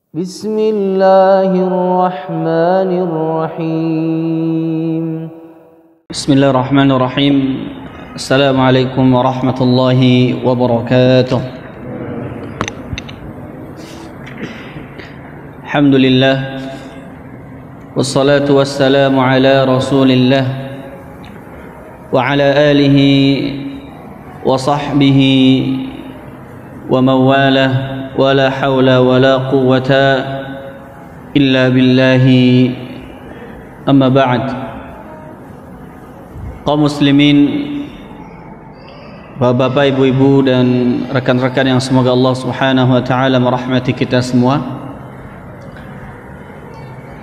Bismillahirrahmanirrahim. Bismillahirrahmanirrahim. Assalamualaikum warahmatullahi wabarakatuh. Alhamdulillah, wassalatu wassalamu ala rasulillah wa ala alihi wa sahbihi wa mawalah, wa la hawla wa la quwwata illa billahi, amma ba'd. Kaum muslimin, bapak-bapak, ibu-ibu dan rekan-rekan yang semoga Allah Subhanahu wa taala merahmati kita semua.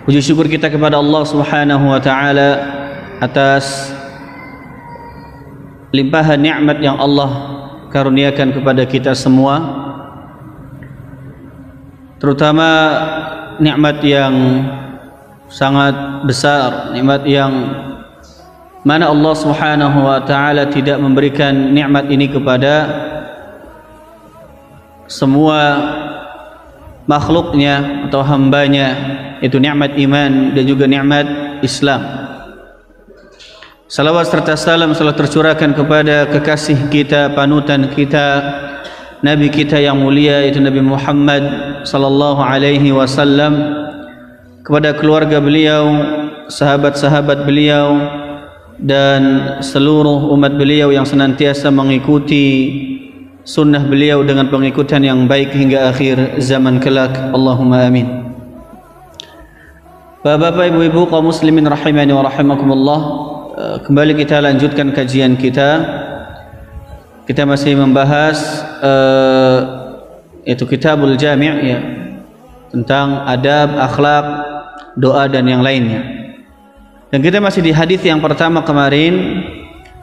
Puji syukur kita kepada Allah Subhanahu wa taala atas limpahan nikmat yang Allah karuniakan kepada kita semua, terutama nikmat yang sangat besar, nikmat yang mana Allah Subhanahu wa taala tidak memberikan nikmat ini kepada semua makhluknya atau hambanya, itu nikmat iman dan juga nikmat Islam. Salawat serta salam selalu tercurahkan kepada kekasih kita, panutan kita, Nabi kita yang mulia, yaitu Nabi Muhammad sallallahu alaihi wasallam, kepada keluarga beliau, sahabat-sahabat beliau, dan seluruh umat beliau yang senantiasa mengikuti sunnah beliau dengan pengikutan yang baik hingga akhir zaman kelak. Allahumma amin. Bapak-bapak, ibu-ibu, kaum muslimin rahimani wa rahimakumullah, kembali kita lanjutkan kajian kita. Kita masih membahas itu Kitabul Jami', ya, tentang adab, akhlak, doa dan yang lainnya. Dan kita masih di hadis yang pertama kemarin,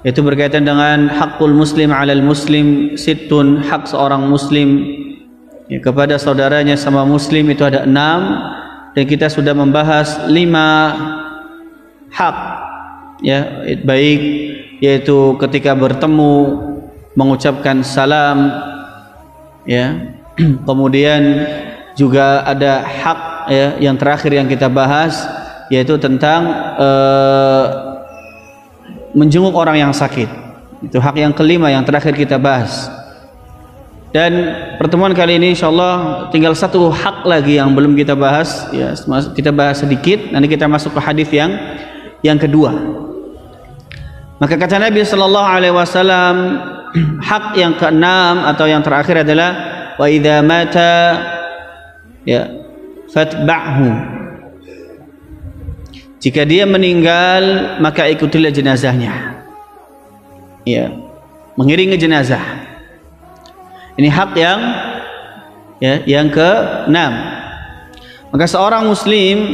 yaitu berkaitan dengan hakul muslim 'alal muslim sittun, hak seorang muslim ya, kepada saudaranya sama muslim itu ada 6, dan kita sudah membahas 5 hak, ya, baik yaitu ketika bertemu mengucapkan salam, ya, kemudian juga ada hak, ya, yang terakhir yang kita bahas, yaitu tentang menjenguk orang yang sakit. Itu hak yang kelima yang terakhir kita bahas. Dan pertemuan kali ini insyaallah tinggal satu hak lagi yang belum kita bahas, ya, kita bahas sedikit, nanti kita masuk ke hadis yang kedua. Maka kata Nabi sallallahu alaihi wasallam, hak yang keenam atau yang terakhir adalah wa idza mata, ya, fatba'hu. Jika dia meninggal maka ikutilah jenazahnya, ya, mengiringi jenazah. Ini hak yang ke-6. Maka seorang muslim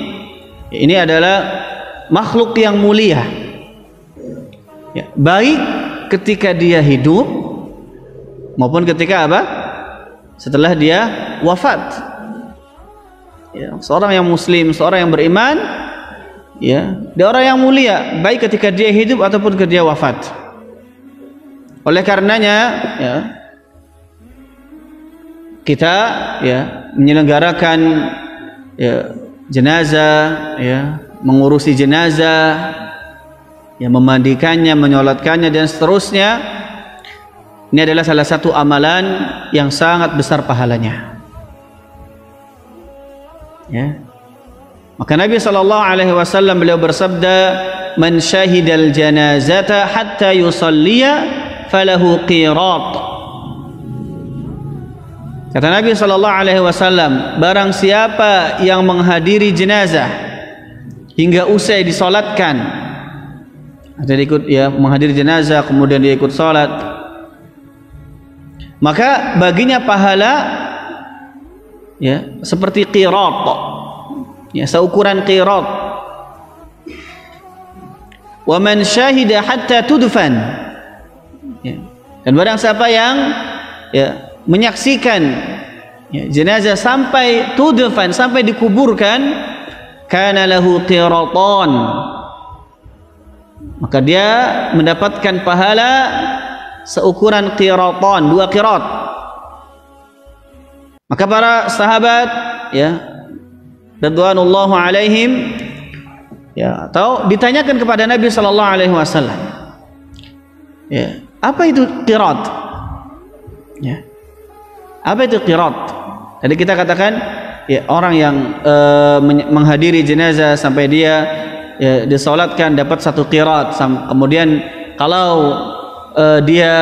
ini adalah makhluk yang mulia, ya, baik ketika dia hidup maupun ketika apa? Setelah dia wafat. Ya, seorang yang muslim, seorang yang beriman, ya, dia orang yang mulia baik ketika dia hidup ataupun ketika dia wafat. Oleh karenanya, ya, kita, ya, menyelenggarakan, ya, jenazah, ya, mengurusi jenazah, ya, memandikannya, menyolatkannya dan seterusnya. Ini adalah salah satu amalan yang sangat besar pahalanya, ya. Maka Nabi sallallahu alaihi wasallam beliau bersabda, "Man syahidal janazata hatta yusalliya falahu qirat." Kata Nabi sallallahu alaihi wasallam, barang siapa yang menghadiri jenazah hingga usai disolatkan, atau dia ikut, ya, menghadiri jenazah kemudian dia ikut solat, maka baginya pahala, ya, seperti qirat, ya, seukuran qirat. Wa man syahida hatta tudfan, ya, dan barang siapa yang, ya, menyaksikan, ya, jenazah sampai tudfan, sampai dikuburkan, kana lahu qiratan, maka dia mendapatkan pahala seukuran qiratan, 2 qirat. Maka para sahabat, ya, radhiyallahu alaihim, ya, atau ditanyakan kepada Nabi sallallahu alaihi wasallam, ya, apa itu qirat? Ya. Apa itu qirat? Tadi kita katakan, ya, orang yang menghadiri jenazah sampai dia, ya, disolatkan dapat 1 qirat. Kemudian kalau dia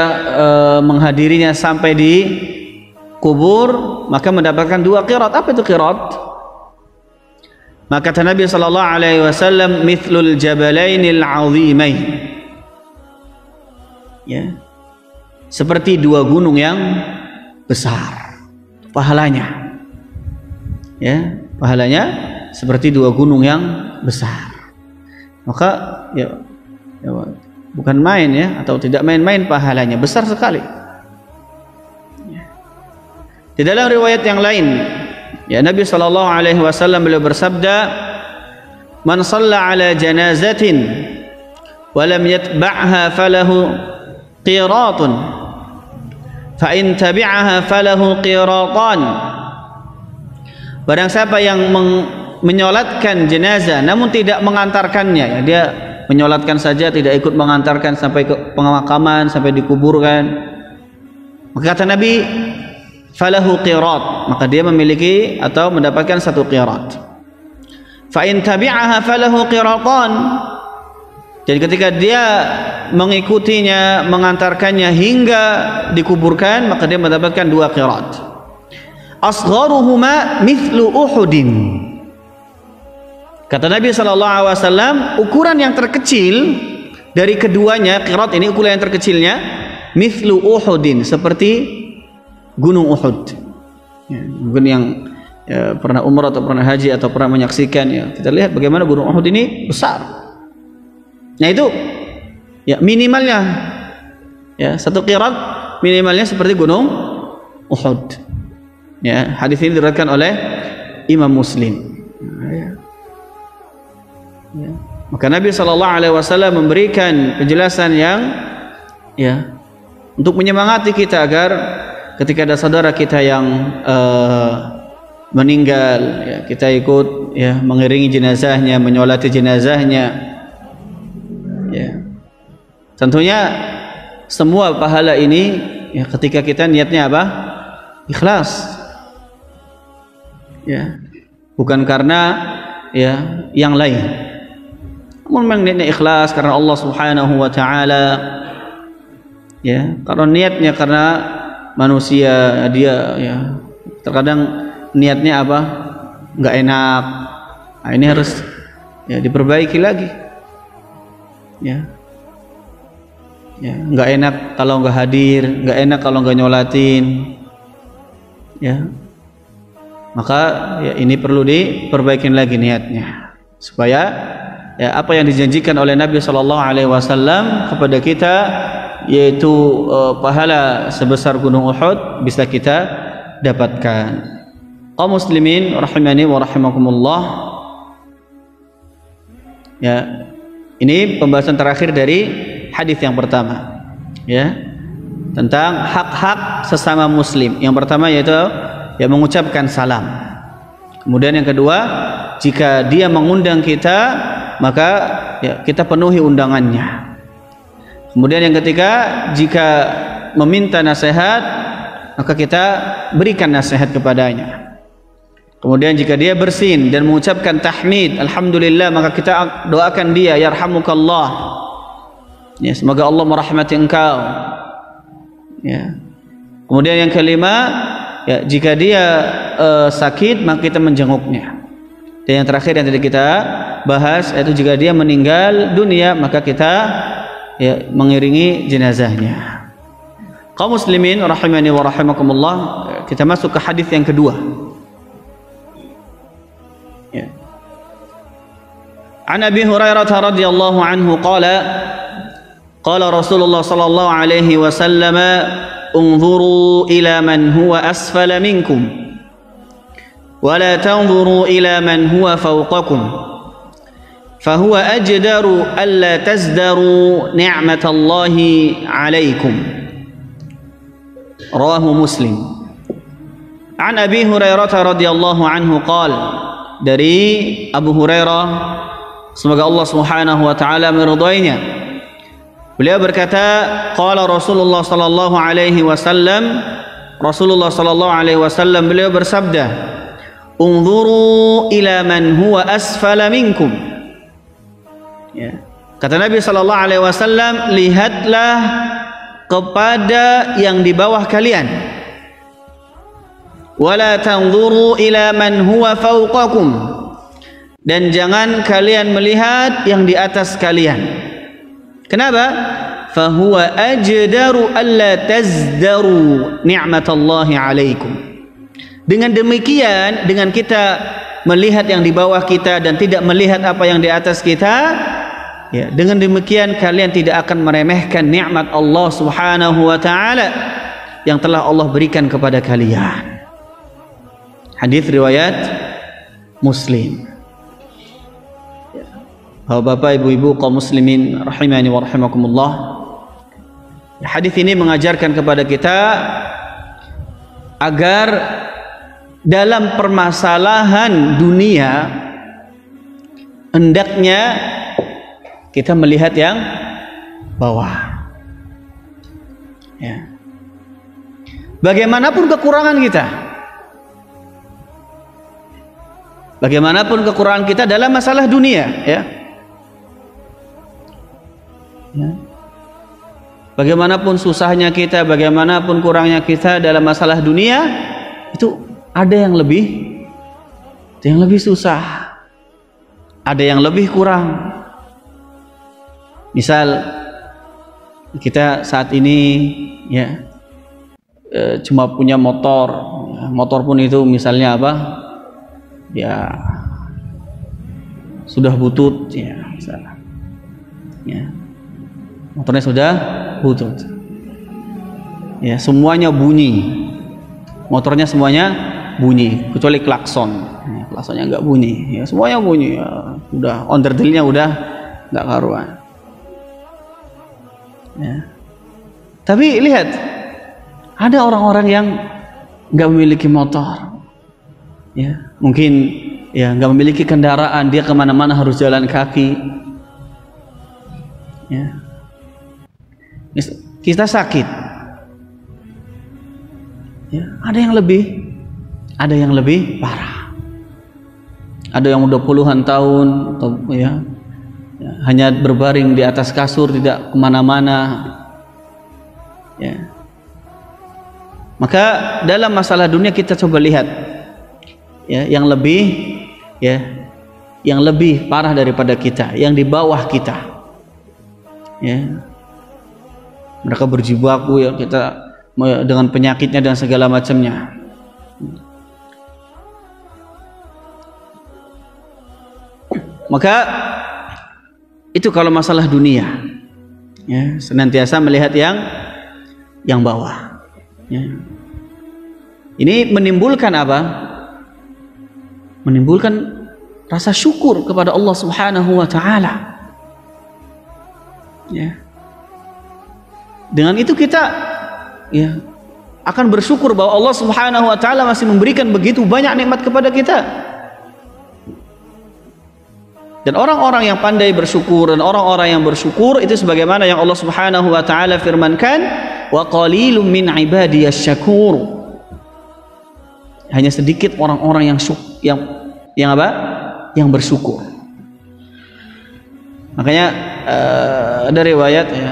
menghadirinya sampai di kubur, maka mendapatkan 2 qirat. Apa itu qirat? Maka kata Nabi sallallahu alaihi wasallam, mithlul jabalainil azimain. Ya. Seperti 2 gunung yang besar pahalanya. Ya, pahalanya seperti 2 gunung yang besar. Maka ya, bukan main, ya, atau tidak main-main pahalanya, besar sekali. Ya. Di dalam riwayat yang lain, ya, Nabi sallallahu alaihi wasallam beliau bersabda, "Man shalla ala janazatin wa lam yatba'ha falahu qiratun, fa in tabi'aha falahu qiratan." Barang siapa yang menyolatkan jenazah namun tidak mengantarkannya, ya, dia menyolatkan saja, tidak ikut mengantarkan sampai ke pemakaman, sampai dikuburkan, maka kata Nabi, falahu qirat, maka dia memiliki atau mendapatkan 1 qirat. Fa in tabi'aha falahu qiratan, jadi ketika dia mengikutinya, mengantarkannya hingga dikuburkan, maka dia mendapatkan 2 qirat. Asgharuhuma mithlu Uhudin. Kata Nabi sallallahu alaihi wasallam, ukuran yang terkecil dari keduanya, qirat ini ukuran yang terkecilnya, mithlu Uhudin, seperti Gunung Uhud. Ya, mungkin yang, ya, pernah umrah atau pernah haji atau pernah menyaksikan, ya, kita lihat bagaimana Gunung Uhud ini besar. Nah itu, ya, minimalnya, ya, 1 qirat minimalnya seperti Gunung Uhud. Ya, hadis ini diriwayatkan oleh Imam Muslim. Ya. Ya. Maka Nabi sallallahu alaihi wasallam memberikan penjelasan yang, ya, untuk menyemangati kita agar ketika ada saudara kita yang meninggal, ya, kita ikut, ya, mengiringi jenazahnya, menyolati jenazahnya. Ya. Tentunya semua pahala ini, ya, ketika kita niatnya apa? Ikhlas. Ya. Bukan karena, ya, yang lain. Namun niatnya ikhlas karena Allah Subhanahu wa taala. Ya, kalau niatnya karena manusia, dia, ya, terkadang niatnya apa? Enggak enak. Nah, ini harus, ya, diperbaiki lagi. Ya. Ya, enggak enak kalau enggak hadir, enggak enak kalau enggak nyolatin. Ya. Maka, ya, ini perlu diperbaiki lagi niatnya supaya, ya, apa yang dijanjikan oleh Nabi sallallahu alaihi wasallam kepada kita, yaitu pahala sebesar Gunung Uhud, bisa kita dapatkan. Kaum muslimin rahimani wa rahimakumullah. Ya, ini pembahasan terakhir dari hadis yang pertama, ya, tentang hak-hak sesama muslim. Yang pertama yaitu, ya, mengucapkan salam. Kemudian yang kedua, jika dia mengundang kita, maka, ya, kita penuhi undangannya. Kemudian yang ketiga, jika meminta nasihat, maka kita berikan nasihat kepadanya. Kemudian jika dia bersin dan mengucapkan tahmid, alhamdulillah, maka kita doakan dia, yarhamukallah, ya, semoga Allah merahmati engkau. Ya. Kemudian yang kelima, ya, jika dia sakit, maka kita menjenguknya. Dan yang terakhir yang tadi kita bahas, yaitu jika dia meninggal dunia, maka kita, ya, mengiringi jenazahnya. Kaum muslimin rahimani wa rahimakumullah, kita masuk ke hadis yang kedua. Ya. An Abi Hurairah radhiyallahu anhu qala qala Rasulullah sallallahu alaihi wasallam, unzuru ila man huwa asfala minkum wa la tanzuru ila man huwa fawqakum fahuwa ajdaru alla tazdaru ni'matallahi alaikum. Rawahu Muslim. An Abi Hurairah radhiyallahu anhu qala dari Abu Hurairah, semoga Allah Subhanahu wa taala meridainya. Beliau berkata, qala Rasulullah sallallahu alaihi wasallam, Rasulullah sallallahu alaihi wasallam beliau bersabda, "Unzuru ila man huwa asfala minkum." Ya. Kata Nabi sallallahu alaihi wasallam, lihatlah kepada yang di bawah kalian. Wala tanzuru ila man huwa fawqakum. Dan jangan kalian melihat yang di atas kalian. Kenapa? Fahuwa ajdaru alla tazdaru ni'matallahi alaikum. Dengan demikian, dengan kita melihat yang di bawah kita dan tidak melihat apa yang di atas kita, ya, dengan demikian kalian tidak akan meremehkan nikmat Allah Subhanahu wa taala yang telah Allah berikan kepada kalian. Hadis riwayat Muslim. Bapak, ibu-ibu, kaum muslimin rahimani wa rahimakumullah. Hadis ini mengajarkan kepada kita agar dalam permasalahan dunia hendaknya kita melihat yang bawah. Ya. Bagaimanapun kekurangan kita, bagaimanapun kekurangan kita dalam masalah dunia, ya. Ya. Bagaimanapun susahnya kita, bagaimanapun kurangnya kita dalam masalah dunia, itu ada yang lebih susah, ada yang lebih kurang. Misal kita saat ini, ya, cuma punya motor, motor pun itu misalnya apa, ya sudah butut, ya, misalnya, ya. Motornya sudah butut, ya, semuanya bunyi, motornya semuanya bunyi kecuali klakson, ya, klaksonnya nggak bunyi, ya, semuanya bunyi, ya, udah onderdilnya udah nggak karuan, ya. Tapi lihat, ada orang-orang yang nggak memiliki motor, ya, mungkin ya nggak memiliki kendaraan, dia kemana-mana harus jalan kaki, ya. Kita sakit, ya, ada yang lebih parah, ada yang udah puluhan tahun, atau, ya, hanya berbaring di atas kasur, tidak kemana-mana, ya. Maka dalam masalah dunia kita coba lihat, ya, yang lebih parah daripada kita, yang di bawah kita, ya. Mereka berjibaku, ya, kita dengan penyakitnya dan segala macamnya. Maka itu kalau masalah dunia, ya, senantiasa melihat yang bawah, ya. Ini menimbulkan apa? Menimbulkan rasa syukur kepada Allah Subhanahu wa taala, ya. Dengan itu kita, ya, akan bersyukur bahwa Allah Subhanahu wa taala masih memberikan begitu banyak nikmat kepada kita. Dan orang-orang yang pandai bersyukur dan orang-orang yang bersyukur itu sebagaimana yang Allah Subhanahu wa taala firmankan, wa qalilum min ibadiyasy syakur. Hanya sedikit orang-orang yang apa? Yang bersyukur. Makanya ada riwayat, ya,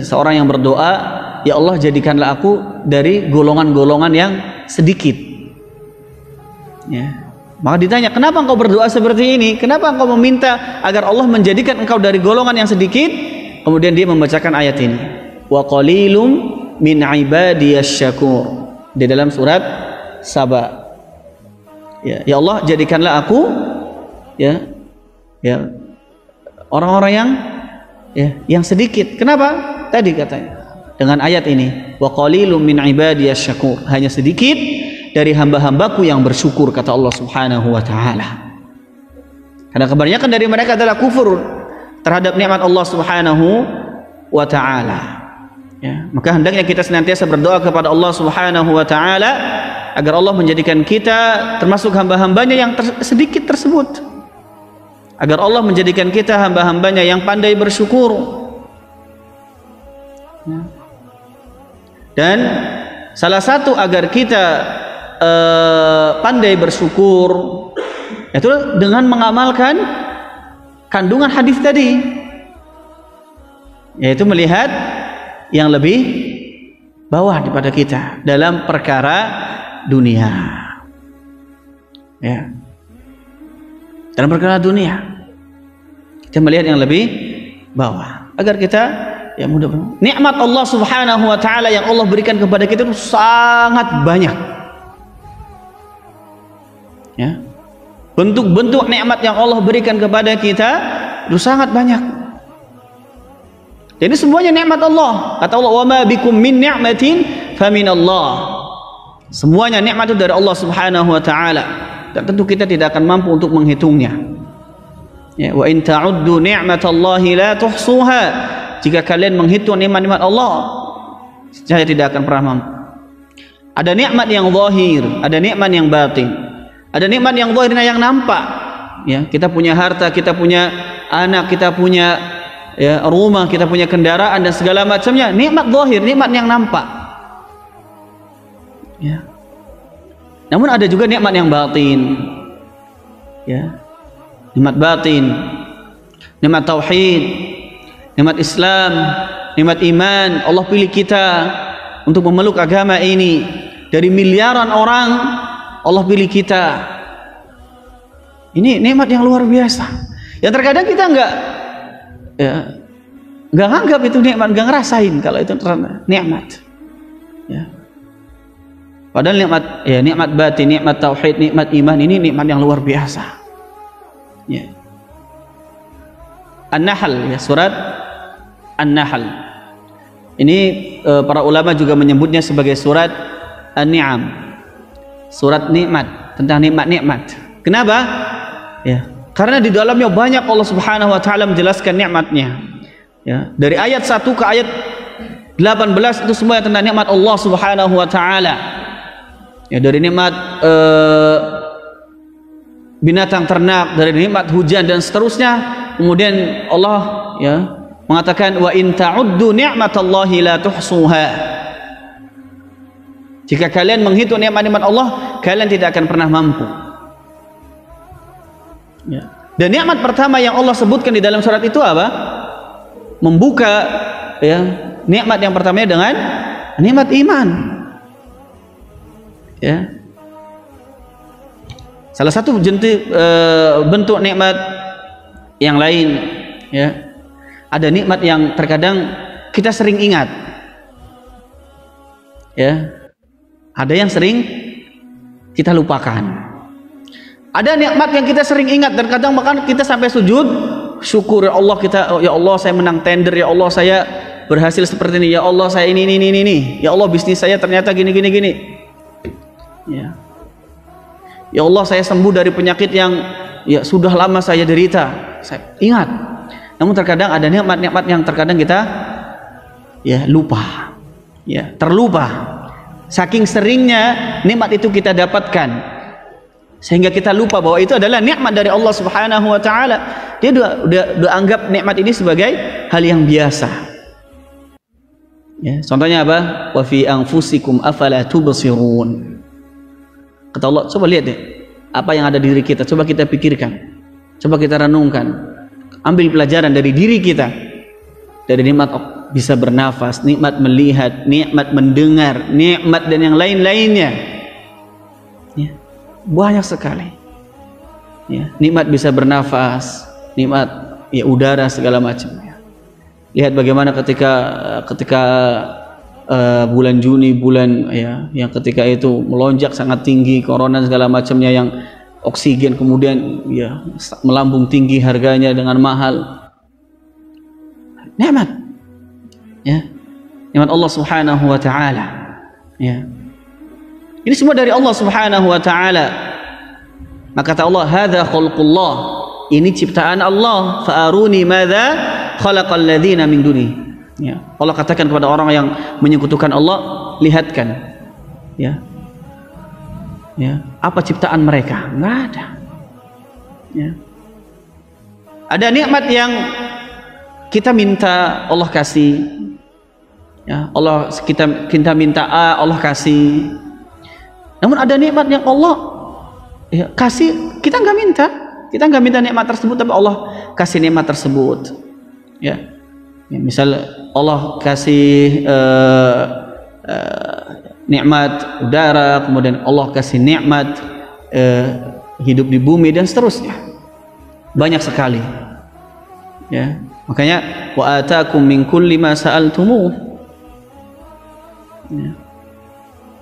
seorang yang berdoa, ya Allah jadikanlah aku dari golongan-golongan yang sedikit, ya. Maka ditanya, kenapa engkau berdoa seperti ini? Kenapa engkau meminta agar Allah menjadikan engkau dari golongan yang sedikit? Kemudian dia membacakan ayat ini, wa qalilum min ibadiyasy syakur, di dalam surat Saba, ya, ya Allah jadikanlah aku, ya, orang-orang yang sedikit. Kenapa? Tadi katanya dengan ayat ini, wa qalilum min ibadiyasy syakur, hanya sedikit dari hamba-hambaku yang bersyukur, kata Allah Subhanahu wa taala. Karena kebanyakan dari mereka adalah kufur terhadap nikmat Allah Subhanahu wa taala, ya. Maka hendaknya kita senantiasa berdoa kepada Allah Subhanahu wa taala agar Allah menjadikan kita termasuk hamba-hambanya yang sedikit tersebut, agar Allah menjadikan kita hamba-hambanya yang pandai bersyukur. Dan salah satu agar kita pandai bersyukur itu dengan mengamalkan kandungan hadis tadi, yaitu melihat yang lebih bawah daripada kita dalam perkara dunia, ya, dalam perkara dunia kita melihat yang lebih bawah agar kita ya mudah. Nikmat Allah Subhanahu wa taala yang Allah berikan kepada kita itu sangat banyak, ya. Bentuk-bentuk nikmat yang Allah berikan kepada kita itu sangat banyak. Jadi semuanya nikmat Allah. Kata Allah, "Wa ma bikum min ni'matin faminallah." Semuanya nikmat itu dari Allah Subhanahu wa taala. Dan tentu kita tidak akan mampu untuk menghitungnya. Ya, wa in ta'uddu ni'matallahi la tuhsuha. Jika kalian menghitung nikmat-nikmat Allah, saya tidak akan pernah mampu. Ada nikmat yang zahir, ada nikmat yang batin. Ada nikmat yang zahirnya yang nampak. Ya, kita punya harta, kita punya anak, kita punya ya, rumah, kita punya kendaraan dan segala macamnya. Nikmat zahir, nikmat yang nampak. Ya. Namun ada juga nikmat yang batin. Ya. Nikmat batin, nikmat tauhid, nikmat Islam, nikmat iman. Allah pilih kita untuk memeluk agama ini. Dari miliaran orang, Allah pilih kita. Ini nikmat yang luar biasa. Yang terkadang kita nggak anggap itu nikmat, nggak ngerasain kalau itu nikmat. Ya. Padahal nikmat, ya, nikmat batin, nikmat tauhid, nikmat iman ini nikmat yang luar biasa. Ya. An-Nahl, ya, surat An-Nahl. Ini para ulama juga menyebutnya sebagai surat An-Ni'am, surat nikmat, tentang nikmat-nikmat. Kenapa? Ya, karena di dalamnya banyak Allah Subhanahu wa taala menjelaskan nikmatnya. Ya, dari ayat 1 ke ayat 18 itu semua tentang nikmat Allah Subhanahu wa taala. Ya, dari nikmat binatang ternak, dari nikmat hujan dan seterusnya. Kemudian Allah ya mengatakan, wa in ta'uddu ni'matallahi la tuhsuha. Jika kalian menghitung nikmat-nikmat Allah, kalian tidak akan pernah mampu. Ya. Dan nikmat pertama yang Allah sebutkan di dalam surat itu apa? Membuka ya nikmat yang pertamanya dengan nikmat iman. Ya. Salah satu bentuk nikmat yang lain, ya, ada nikmat yang terkadang kita sering ingat, ya, ada yang sering kita lupakan. Ada nikmat yang kita sering ingat dan kadang bahkan kita sampai sujud syukur, ya Allah, ya Allah saya menang tender, ya Allah saya berhasil seperti ini, ya Allah saya ini, ya Allah bisnis saya ternyata gini. Ya. Ya Allah saya sembuh dari penyakit yang ya sudah lama saya derita. Saya ingat. Namun terkadang ada nikmat-nikmat yang terkadang kita ya lupa. Ya, terlupa. Saking seringnya nikmat itu kita dapatkan sehingga kita lupa bahwa itu adalah nikmat dari Allah Subhanahu wa taala. Dia udah anggap nikmat ini sebagai hal yang biasa. Ya, contohnya apa? Wa fi anfusikum afala tubsirun. Kata Allah, coba lihat deh apa yang ada di diri kita, coba kita pikirkan, coba kita renungkan, ambil pelajaran dari diri kita, dari nikmat bisa bernafas, nikmat melihat, nikmat mendengar, nikmat dan yang lain-lainnya, ya, banyak sekali, ya, nikmat bisa bernafas, nikmat ya udara segala macam. Lihat bagaimana ketika bulan Juni, bulan ya yang ketika itu melonjak sangat tinggi corona segala macamnya, yang oksigen kemudian ya melambung tinggi harganya dengan mahal. Nikmat, ya, nikmat Allah Subhanahu wa taala. Ya, ini semua dari Allah Subhanahu wa taala. Maka kata Allah, hadza khalqullah, ini ciptaan Allah, fa'aruni madza khalaqal ladzina min duni. Ya, Allah katakan kepada orang yang menyekutukan Allah, lihatkan, ya, Ya, apa ciptaan mereka? Nggak ada. Ya. Ada nikmat yang kita minta Allah kasih. Ya, Allah kita minta A, Allah kasih. Namun ada nikmat yang Allah ya, kasih, kita nggak minta. Kita nggak minta nikmat tersebut, tapi Allah kasih nikmat tersebut. Ya, ya misal Allah kasih nikmat udara, kemudian Allah kasih nikmat hidup di bumi dan seterusnya, banyak sekali. Ya, makanya wa atakum min kulli ma sa'altumuh. Ya.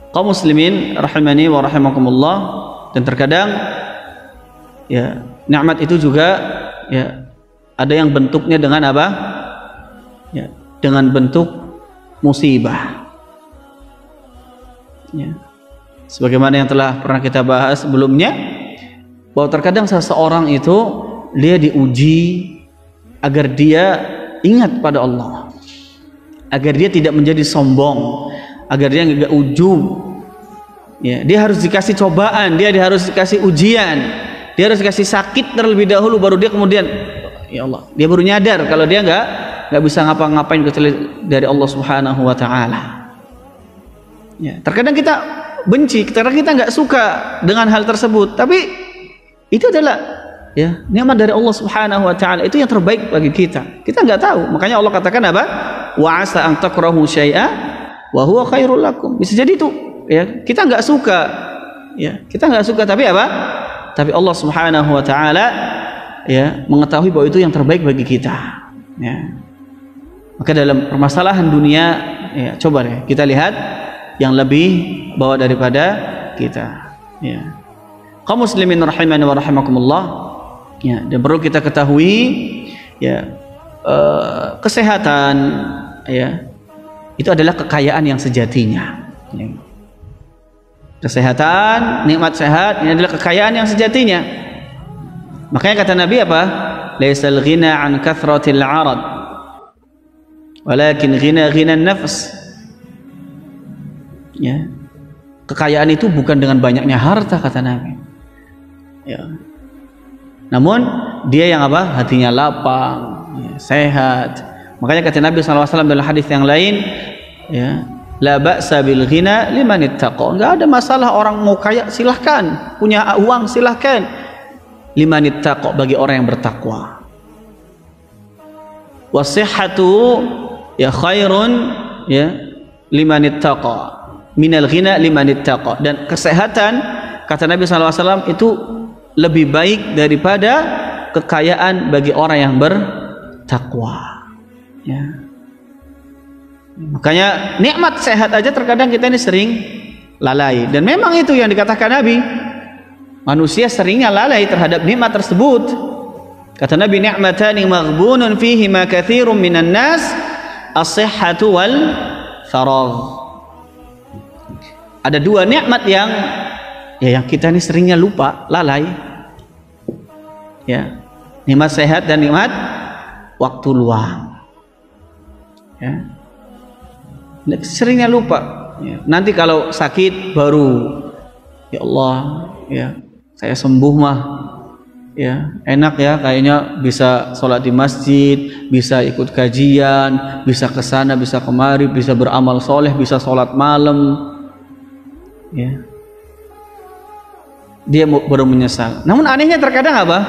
Kaum muslimin rahimani wa rahimakumullah, dan terkadang ya nikmat itu juga ya ada yang bentuknya dengan apa? Ya, dengan bentuk musibah. Ya. Sebagaimana yang telah pernah kita bahas sebelumnya, bahwa terkadang seseorang itu dia diuji agar dia ingat pada Allah, agar dia tidak menjadi sombong, agar dia nggak ujub. Ya, dia harus dikasih cobaan, dia harus dikasih ujian, dia harus dikasih sakit terlebih dahulu, baru dia kemudian ya Allah, dia baru nyadar kalau dia nggak bisa ngapa-ngapain kecuali dari Allah Subhanahu wa Ta'ala. Ya, terkadang kita benci, terkadang kita nggak suka dengan hal tersebut, tapi itu adalah ya nikmat dari Allah Subhanahu wa Ta'ala, itu yang terbaik bagi kita. Kita nggak tahu, makanya Allah katakan apa? Wa asa an takrahu syai'a wa huwa khairul lakum. Bisa jadi itu ya kita nggak suka, ya kita nggak suka, tapi apa? Tapi Allah Subhanahu wa Ta'ala ya mengetahui bahwa itu yang terbaik bagi kita. Ya. Maka dalam permasalahan dunia ya coba deh kita lihat yang lebih bawah daripada kita. Ya. Kaum muslimin rahimani wa rahimakumullah. Ya, dan perlu kita ketahui ya kesehatan ya itu adalah kekayaan yang sejatinya. Ya. Kesehatan, nikmat sehat ini adalah kekayaan yang sejatinya. Makanya kata Nabi apa? Laisal ghina an kathratil 'arad, walakin ghina an-nafs. Ya. Kekayaan itu bukan dengan banyaknya harta, kata Nabi. Ya. Namun dia yang apa? Hatinya lapang, ya, sehat. Makanya kata Nabi SAW dalam hadis yang lain, ya, la ba'sa bil ghina liman ittaqa. Enggak ada masalah orang mau kaya, silahkan. Punya uang silahkan. Liman ittaqa, bagi orang yang bertakwa. Wasihhatu ya khairun ya liman ittaqa minal ghina liman ittaqa. Dan kesehatan kata Nabi SAW itu lebih baik daripada kekayaan bagi orang yang bertakwa. Ya. Makanya nikmat sehat aja terkadang kita ini sering lalai, dan memang itu yang dikatakan Nabi, manusia seringnya lalai terhadap nikmat tersebut. Kata Nabi, ni'matani maghbunun fihi ma katsirun minan nas, as-sihhatu wal faragh. Ada dua nikmat yang ya yang kita ini seringnya lupa, lalai. Ya. Nikmat sehat dan nikmat waktu luang. Ya. Seringnya lupa. Ya. Nanti kalau sakit baru ya Allah, ya saya sembuh mah ya enak ya, kayaknya bisa sholat di masjid, bisa ikut kajian, bisa kesana, bisa kemari, bisa beramal soleh, bisa sholat malam. Ya. Dia baru menyesal. Namun anehnya terkadang apa?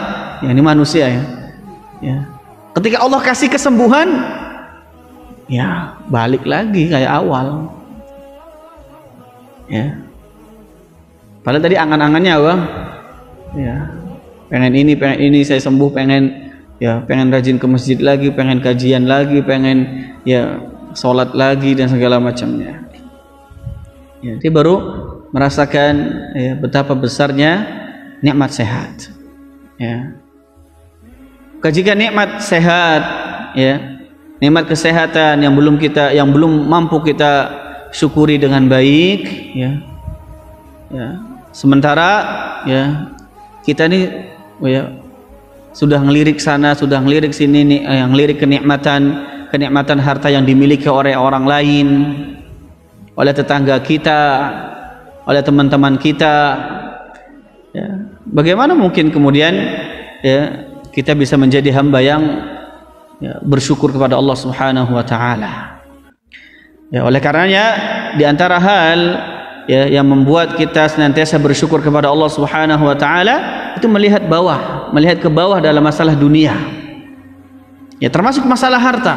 Ya ini manusia ya. Ya. Ketika Allah kasih kesembuhan, ya balik lagi kayak awal. Ya. Padahal tadi angan-angannya apa? Ya. Pengen ini saya sembuh, pengen rajin ke masjid lagi, pengen kajian lagi, pengen ya sholat lagi dan segala macamnya. Ya, dia baru merasakan ya, betapa besarnya nikmat sehat. Ya. Jika nikmat sehat, ya, nikmat kesehatan yang belum mampu kita syukuri dengan baik, ya, ya. Sementara ya kita ini ya sudah ngelirik sana, sudah ngelirik sini nih, yang ngelirik kenikmatan harta yang dimiliki oleh orang lain, oleh tetangga kita, oleh teman-teman kita. Ya, bagaimana mungkin kemudian ya kita bisa menjadi hamba yang ya, bersyukur kepada Allah Subhanahu wa taala. Ya, oleh karenanya di antara hal ya yang membuat kita senantiasa bersyukur kepada Allah Subhanahu wa taala itu melihat ke bawah dalam masalah dunia. Ya, termasuk masalah harta.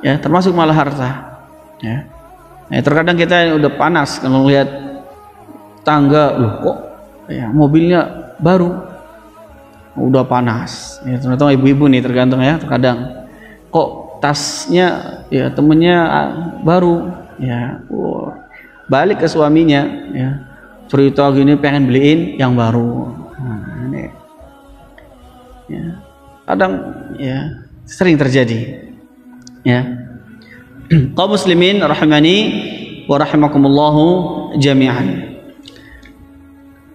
Ya, termasuk masalah harta. Ya. Nah, terkadang kita udah panas kalau melihat tangga, loh kok ya mobilnya baru, udah panas. Ya, ternyata ibu-ibu nih tergantung ya, terkadang kok tasnya ya temennya baru, ya balik ke suaminya, ya cerita gini pengen beliin yang baru. Nah, ini ya kadang ya sering terjadi. Ya, kaum muslimin rahimani wa rahimakumullahu jami'an.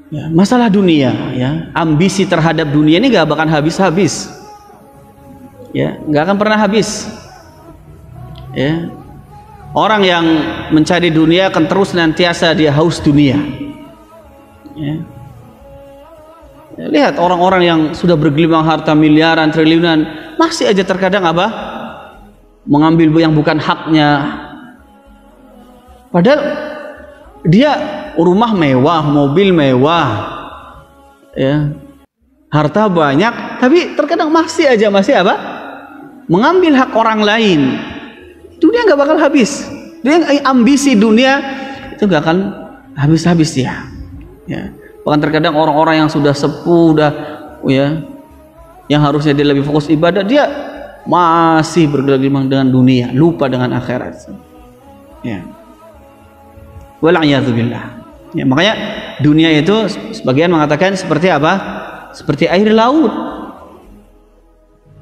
Ya, masalah dunia, ya, ambisi terhadap dunia ini gak akan habis-habis. Ya, gak akan pernah habis. Ya, orang yang mencari dunia akan terus nantiasa dia haus dunia. Ya. Ya, lihat orang-orang yang sudah bergelimang harta miliaran, triliunan, masih aja terkadang apa? Mengambil yang bukan haknya. Padahal dia rumah mewah, mobil mewah, ya, harta banyak, tapi terkadang masih apa? Mengambil hak orang lain. Dunia nggak bakal habis. Dia ambisi dunia itu nggak akan habis-habis dia. Ya. Bahkan terkadang orang-orang yang sudah sepuh, ya, yang harusnya dia lebih fokus ibadah, dia masih bergelimang dengan dunia, lupa dengan akhirat. Ya. Wal'iyadzubillah. Ya, makanya dunia itu sebagian mengatakan seperti apa? Seperti air laut.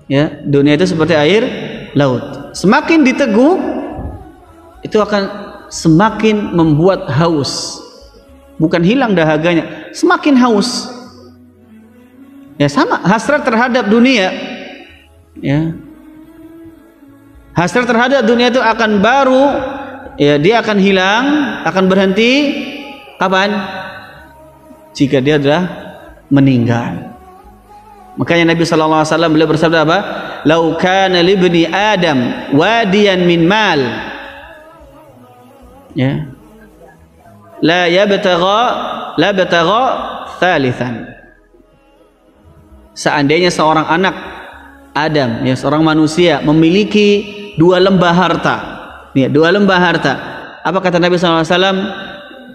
Ya, dunia itu seperti air laut. Semakin diteguk itu akan semakin membuat haus. Bukan hilang dahaganya, semakin haus. Ya, sama hasrat terhadap dunia. Ya. Hasrat terhadap dunia itu akan baru, ya, dia akan hilang, akan berhenti kapan? Jika dia sudah meninggal. Makanya Nabi sallallahu alaihi wasallam beliau bersabda apa? "Lau kana li ibni Adam wadiyan min mal." Ya. La yabtagha thalithan. Seandainya seorang anak Adam, ya, seorang manusia memiliki 2 lembah harta, ya, 2 lembah harta, apa kata Nabi SAW?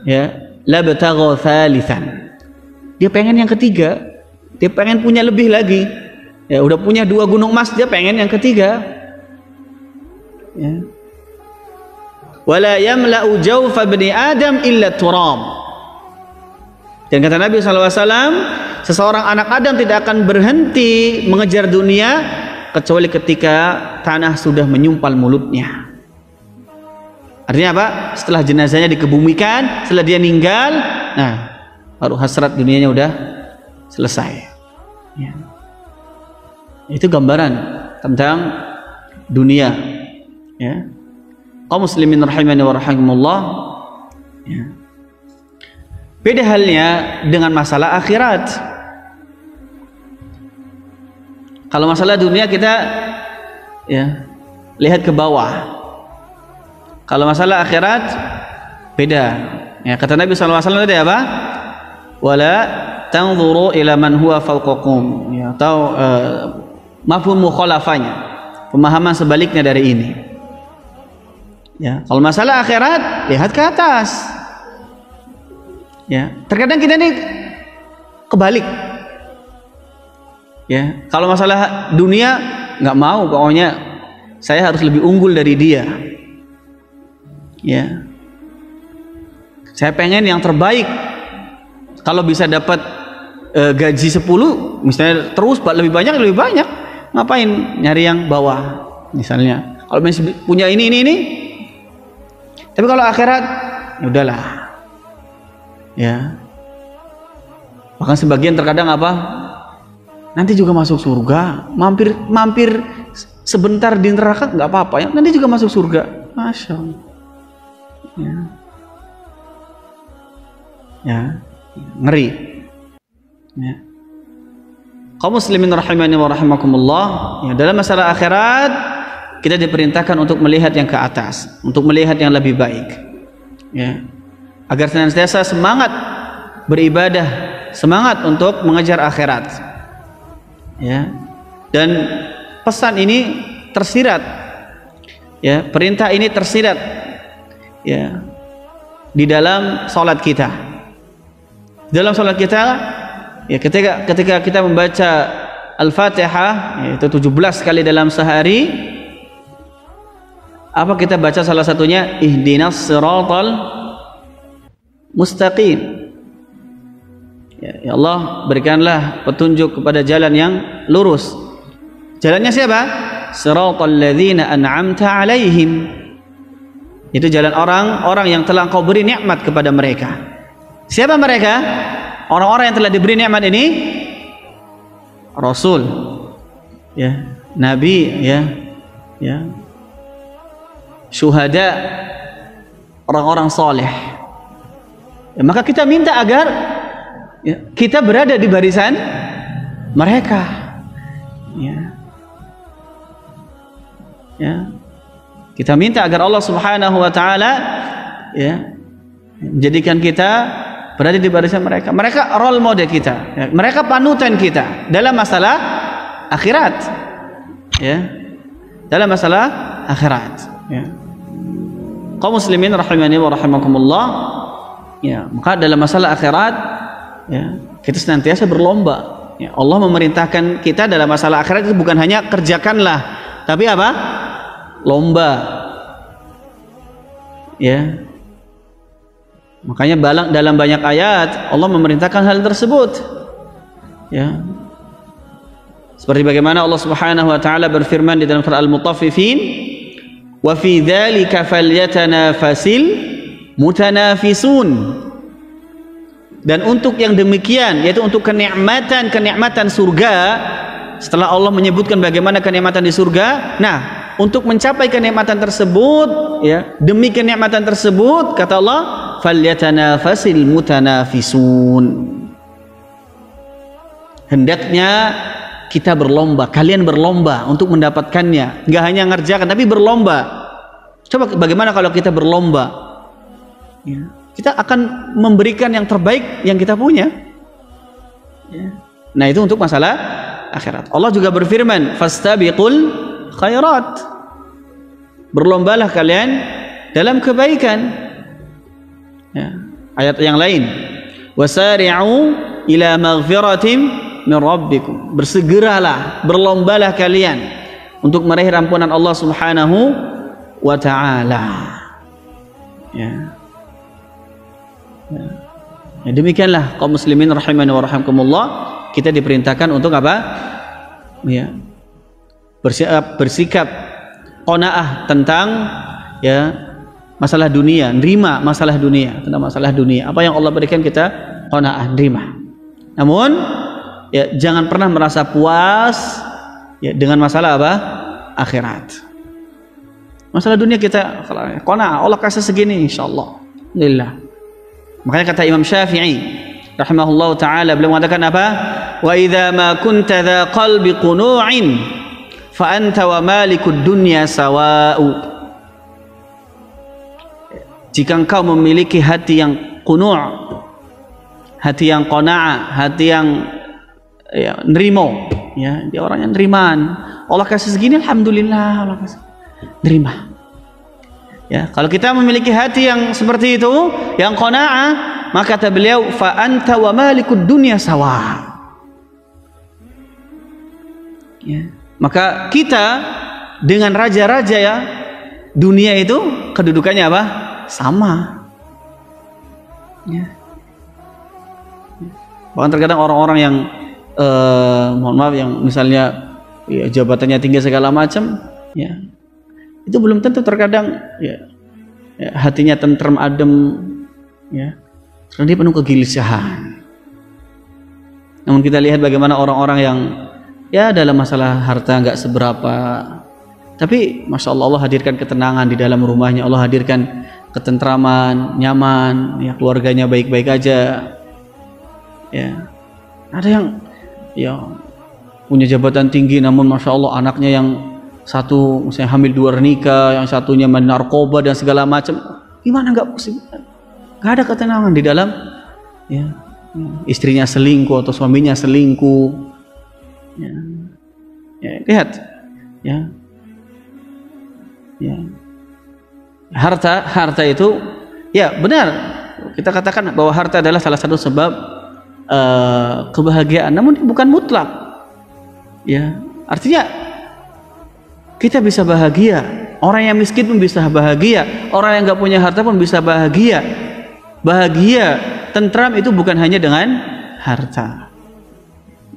Ya, labtagha thalithan. Dia pengen yang ketiga, dia pengen punya lebih lagi. Ya, udah punya 2 gunung emas, dia pengen yang ketiga. Ya. Wala yamla'u jawfa bani Adam illa turab. Dan kata Nabi SAW, seseorang anak Adam tidak akan berhenti mengejar dunia kecuali ketika tanah sudah menyumpal mulutnya. Artinya apa? Setelah jenazahnya dikebumikan, setelah dia meninggal, nah baru hasrat dunianya udah selesai. Ya. Itu gambaran tentang dunia. Ya. Kaum muslimin rahimani wa rahimakumullah. Ya. Beda halnya dengan masalah akhirat. Kalau masalah dunia kita, ya, lihat ke bawah. Kalau masalah akhirat beda. Ya, kata Nabi SAW tadi apa? Wala tanzuru ila man huwa fawqakum. Ya, atau mafhum mukhalafahnya, pemahaman sebaliknya dari ini. Ya, kalau masalah akhirat lihat ke atas. Ya, terkadang kita ini kebalik. Ya, kalau masalah dunia nggak mau, pokoknya saya harus lebih unggul dari dia. Ya, saya pengen yang terbaik. Kalau bisa dapat gaji 10, misalnya terus lebih banyak, ngapain nyari yang bawah? Misalnya, kalau masih punya ini. Tapi kalau akhirat, ya udahlah. Ya. Bahkan sebagian terkadang apa? Nanti juga masuk surga, mampir sebentar di neraka nggak apa-apa ya. Nanti juga masuk surga, masya Allah. Ya. Ya, ngeri. Ya. Kaum muslimin rahimani wa rahimakumullah, ya, dalam masalah akhirat kita diperintahkan untuk melihat yang ke atas, untuk melihat yang lebih baik. Ya. Agar senantiasa semangat beribadah, semangat untuk mengejar akhirat. Ya. Dan pesan ini tersirat, ya, perintah ini tersirat, ya, di dalam salat kita. Dalam salat kita, ya, ketika kita membaca Al-Fatihah, yaitu 17 kali dalam sehari, apa kita baca salah satunya ihdinas siratal mustaqim. Ya Allah, berikanlah petunjuk kepada jalan yang lurus. Jalannya siapa? Siratal ladzina an'amta 'alaihim. Itu jalan orang-orang yang telah Engkau beri nikmat kepada mereka. Siapa mereka? Orang-orang yang telah diberi nikmat ini Rasul, ya, Nabi, ya, syuhada, orang-orang soleh. Ya, maka kita minta agar, ya, kita berada di barisan mereka. Ya. Ya. Kita minta agar Allah Subhanahu wa taala, ya, menjadikan kita berada di barisan mereka. Mereka role model kita, ya. Mereka panutan kita dalam masalah akhirat, ya, dalam masalah akhirat, ya. Kaum muslimin rahimani wa rahimakumullah, ya, maka dalam masalah akhirat, ya, kita senantiasa berlomba, ya. Allah memerintahkan kita dalam masalah akhirat itu bukan hanya kerjakanlah, tapi apa? Lomba, ya. Makanya dalam banyak ayat Allah memerintahkan hal tersebut, ya. Seperti bagaimana Allah Subhanahu wa taala berfirman di dalam surah Al-Mutaffifin, wa fi dzalika falyatanafasil mutanafisun. Dan untuk yang demikian, yaitu untuk kenikmatan surga, setelah Allah menyebutkan bagaimana kenikmatan di surga, nah, untuk mencapai kenikmatan tersebut, ya, demi kenikmatan tersebut, kata Allah, falyatanafasil mutanafisun. Hendaknya kita berlomba, kalian berlomba untuk mendapatkannya. Enggak hanya ngerjakan, tapi berlomba. Coba bagaimana kalau kita berlomba, ya, kita akan memberikan yang terbaik yang kita punya, ya. Nah, itu untuk masalah akhirat. Allah juga berfirman, fastabiqul khairat, berlombalah kalian dalam kebaikan, ya. Ayat yang lain, wasari'u ila maghfiratim min rabbikum, bersegeralah, berlombalah kalian untuk meraih ampunan Allah Subhanahu wa taala, ya. Ya, demikianlah kaum muslimin rahimani wa rahimakumullah, kita diperintahkan untuk apa? Ya, bersikap qanaah tentang, ya, masalah dunia, nerima masalah dunia, tentang masalah dunia. Apa yang Allah berikan kita qanaah, nerima. Namun, ya, jangan pernah merasa puas, ya, dengan masalah apa? Akhirat. Masalah dunia kita qanaah, Allah kasih segini insyaallah, alhamdulillah. Makanya kata Imam Syafi'i rahimahullah ta'ala, beliau mengatakan apa? Wa idza ma kunta dha qalbi qunu'in fa anta wa malikud dunya sawa'u. Jika engkau memiliki hati yang qunu', hati yang qana'ah, hati yang, ya, nerimo, ya, dia orang yang nerimaan. Allah kasih segini, alhamdulillah, Allah kasih, nerima. Ya, kalau kita memiliki hati yang seperti itu, yang qanaah, maka kata beliau, fa anta wa malikud dunya sawa. Ya, maka kita dengan raja-raja, ya, dunia itu kedudukannya apa? Sama. Ya. Bahkan terkadang orang-orang yang mohon maaf, yang misalnya, ya, jabatannya tinggi segala macam, ya, itu belum tentu terkadang, ya, hatinya tentrem, adem, ya, karena dia penuh kegelisahan. Namun kita lihat bagaimana orang-orang yang, ya, dalam masalah harta nggak seberapa, tapi masya Allah, Allah hadirkan ketenangan di dalam rumahnya, Allah hadirkan ketentraman, nyaman, ya keluarganya baik-baik aja. Ya. Ada yang ya punya jabatan tinggi namun masya Allah anaknya yang satu misalnya hamil 2 nikah, yang satunya main narkoba dan segala macam. Gimana nggak pusing? Nggak ada ketenangan di dalam ya, istrinya selingkuh atau suaminya selingkuh. Ya. Ya, lihat ya. Ya. Harta itu ya benar kita katakan bahwa harta adalah salah satu sebab kebahagiaan, namun bukan mutlak. Ya, artinya kita bisa bahagia. Orang yang miskin pun bisa bahagia. Orang yang nggak punya harta pun bisa bahagia. Bahagia, tentram itu bukan hanya dengan harta.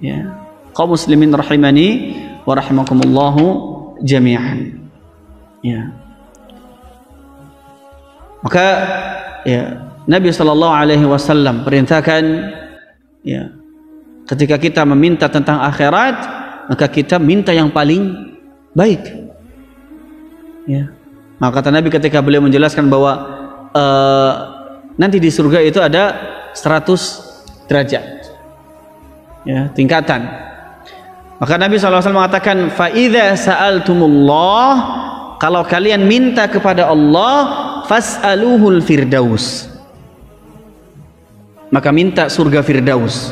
Ya, kaum muslimin rahimani wa rahimakumullahu jami'an. Ya. Maka ya Nabi sallallahu alaihi wasallam perintahkan ya ketika kita meminta tentang akhirat maka kita minta yang paling baik. Ya. Maka kata Nabi ketika beliau menjelaskan bahwa nanti di surga itu ada 100 derajat. Ya, tingkatan. Maka Nabi SAW mengatakan fa idza sa'altumullah, kalau kalian minta kepada Allah, fas'aluhul firdaus, maka minta surga firdaus.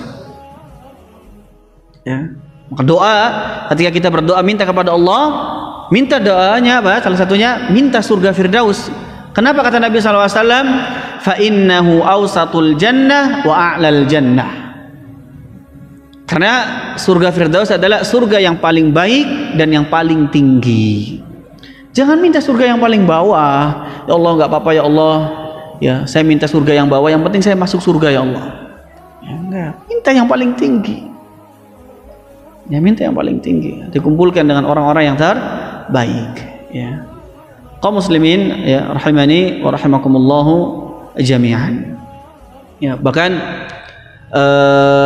Ya. Maka doa ketika kita berdoa minta kepada Allah, minta doanya apa? Salah satunya minta surga firdaus. Kenapa kata Nabi SAW? Fa innahu awsatul jannah wa a'lal jannah. Karena surga firdaus adalah surga yang paling baik dan yang paling tinggi. Jangan minta surga yang paling bawah. Ya Allah nggak apa-apa ya Allah. Ya saya minta surga yang bawah. Yang penting saya masuk surga ya Allah. Ya enggak. Minta yang paling tinggi. Ya minta yang paling tinggi. Dikumpulkan dengan orang-orang yang terbaik. Ya. Kaum muslimin ya rahimani wa rahimakumullahu jami'an. Ya bahkan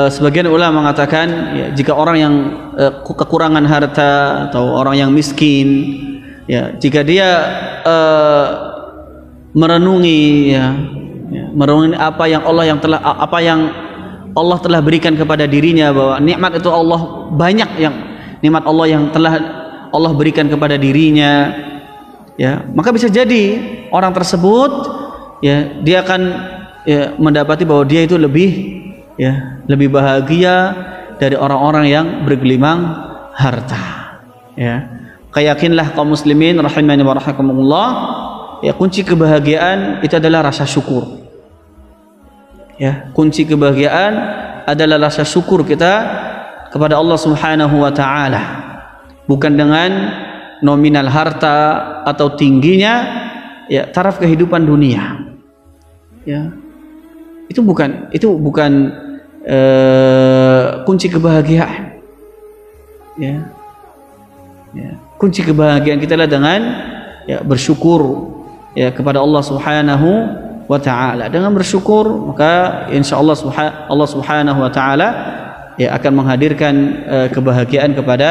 sebagian ulama mengatakan ya, jika orang yang kekurangan harta atau orang yang miskin ya, jika dia merenungi merenungi apa yang Allah telah berikan kepada dirinya, bahwa nikmat itu Allah banyak, yang nikmat Allah yang telah Allah berikan kepada dirinya ya, maka bisa jadi orang tersebut ya dia akan ya, mendapati bahwa dia itu lebih bahagia dari orang-orang yang bergelimang harta. Ya, yakinlah kaum muslimin rahimani wa rahimakumullah, ya kunci kebahagiaan itu adalah rasa syukur. Ya, kunci kebahagiaan adalah rasa syukur kita kepada Allah Subhanahu wa taala. Bukan dengan nominal harta atau tingginya ya taraf kehidupan dunia. Ya. Itu bukan kunci kebahagiaan. Ya. Ya. Kunci kebahagiaan kita adalah dengan ya, bersyukur ya, kepada Allah Subhanahu wa taala. Dengan bersyukur maka insyaallah Allah Subhanahu wa taala ya akan menghadirkan kebahagiaan kepada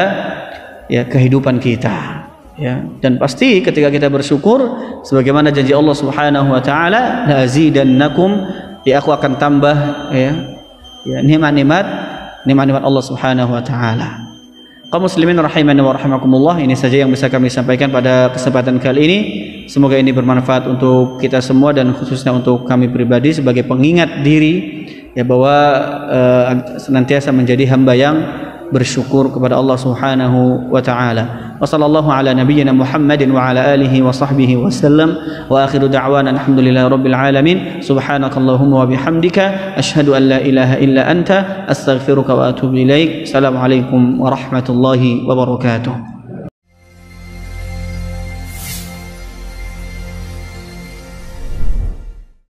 ya kehidupan kita. Ya, dan pasti ketika kita bersyukur sebagaimana janji Allah Subhanahu wa taala, la azidannakum, ya aku akan tambah ya nikmat-nikmat Allah Subhanahu wa taala. Kaum muslimin rahimani wa rahimakumullah, ini saja yang bisa kami sampaikan pada kesempatan kali ini. Semoga ini bermanfaat untuk kita semua dan khususnya untuk kami pribadi sebagai pengingat diri ya bahwa senantiasa menjadi hamba yang bersyukur kepada Allah Subhanahu wa taala. Wa sallallahu ala nabiyyina Muhammadin wa ala alihi wa sahbihi wasallam. Wa akhiru da'wana alhamdulillahi rabbil alamin. Subhanakallahumma wa bihamdika asyhadu an la ilaha illa anta astaghfiruka wa atubu ilaik. Assalamualaikum warahmatullahi wabarakatuh.